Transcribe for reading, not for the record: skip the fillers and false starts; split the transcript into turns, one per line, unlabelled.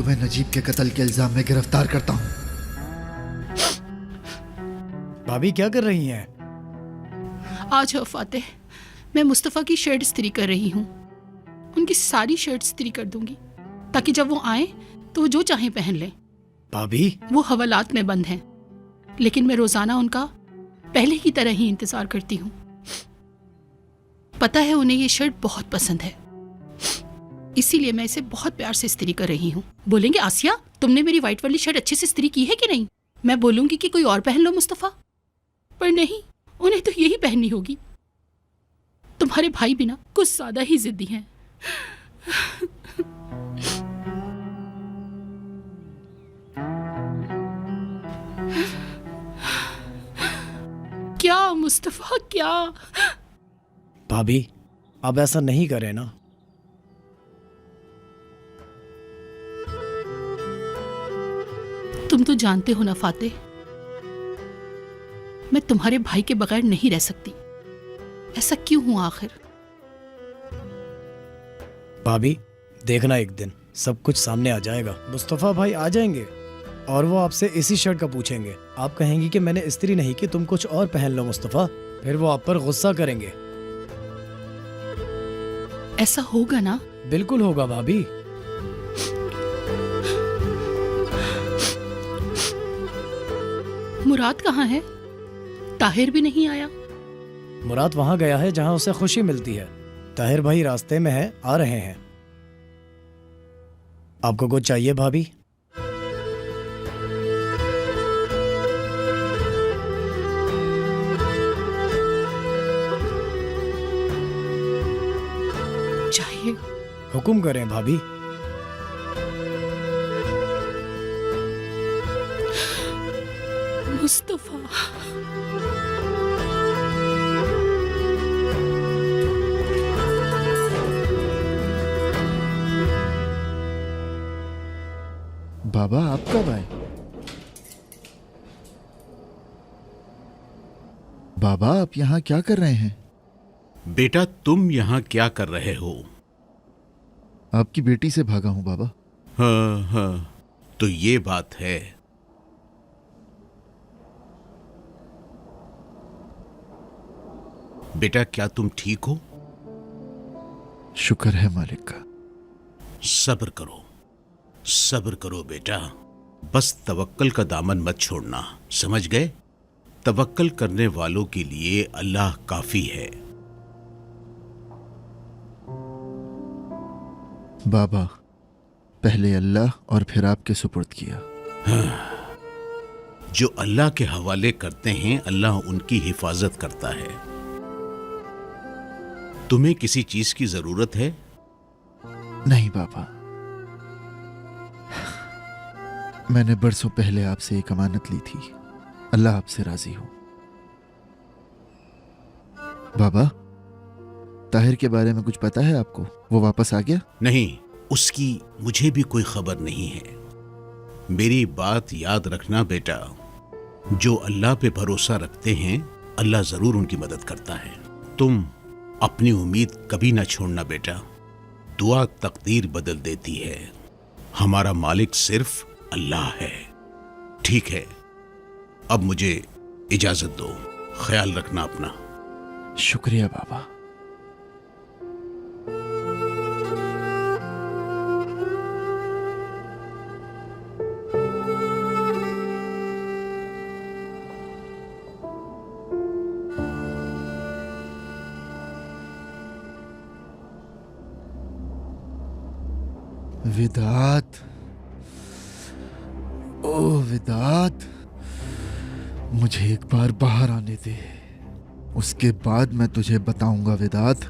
तुम्हें नजीब के कत्ल के इल्जाम में गिरफ्तार करता हूँ।
भाभी क्या कर रही हैं?
आज फातेह, मैं मुस्तफ़ा की शर्ट इस्त्री कर रही हूँ। उनकी सारी शर्ट इस्त्री कर दूंगी ताकि जब वो आए तो वो जो चाहें पहन लें।
भाभी
वो हवालात में बंद हैं, लेकिन मैं रोजाना उनका पहले की तरह ही इंतजार करती हूँ। पता है उन्हें ये शर्ट बहुत पसंद है, इसीलिए मैं इसे बहुत प्यार से इस्त्री कर रही हूँ। बोलेंगे आसिया, तुमने मेरी वाइट वाली शर्ट अच्छे से इस्त्री की है कि नहीं? मैं बोलूंगी कि कोई और पहन लो मुस्तफ़ा, पर नहीं, उन्हें तो यही पहननी होगी। तुम्हारे भाई भी ना कुछ ज्यादा ही जिद्दी हैं। क्या मुस्तफ़ा, क्या?
भाभी अब ऐसा नहीं करें ना।
तुम तो जानते हो ना फातेह, मैं तुम्हारे भाई के बगैर नहीं रह सकती। ऐसा क्यों हुआ आखिर?
भाभी देखना, एक दिन सब कुछ सामने आ जाएगा। मुस्तफ़ा भाई आ जाएंगे और वो आपसे इसी शर्ट का पूछेंगे। आप कहेंगी कि मैंने इस्त्री नहीं की, तुम कुछ और पहन लो मुस्तफ़ा। फिर वो आप पर गुस्सा करेंगे।
ऐसा होगा ना?
बिल्कुल होगा भाभी।
मुराद कहाँ है? ताहिर भी नहीं आया।
मुराद वहां गया है जहां उसे खुशी मिलती है। ताहिर भाई रास्ते में है, आ रहे हैं। आपको कुछ चाहिए भाभी?
चाहिए।
हुक्म करें भाभी।
मुस्तफ़ा,
बाबा आप कब आए? बाबा आप यहाँ क्या कर रहे हैं?
बेटा तुम यहाँ क्या कर रहे हो?
आपकी बेटी से भागा हूँ बाबा।
हाँ हाँ, तो ये बात है। बेटा क्या तुम ठीक हो?
शुक्र है मालिक का।
सब्र करो बेटा। बस तवक्कल का दामन मत छोड़ना, समझ गए? तवक्कल करने वालों के लिए अल्लाह काफी है।
बाबा पहले अल्लाह और फिर आपके सुपुर्द किया।
जो अल्लाह के हवाले करते हैं, अल्लाह उनकी हिफाजत करता है। तुम्हें किसी चीज की जरूरत है?
नहीं बाबा, मैंने बरसों पहले आपसे एक अमानत ली थी। अल्लाह आपसे राजी हो। बाबा ताहिर के बारे में कुछ पता है आपको? वो वापस आ गया?
नहीं, उसकी मुझे भी कोई खबर नहीं है। मेरी बात याद रखना बेटा, जो अल्लाह पे भरोसा रखते हैं अल्लाह जरूर उनकी मदद करता है। तुम अपनी उम्मीद कभी ना छोड़ना बेटा। दुआ तकदीर बदल देती है। हमारा मालिक सिर्फ अल्लाह है। ठीक है, अब मुझे इजाजत दो। ख्याल रखना अपना।
शुक्रिया बाबा। विदात, ओ विदात, मुझे एक बार बाहर आने दे, उसके बाद मैं तुझे बताऊंगा विदात।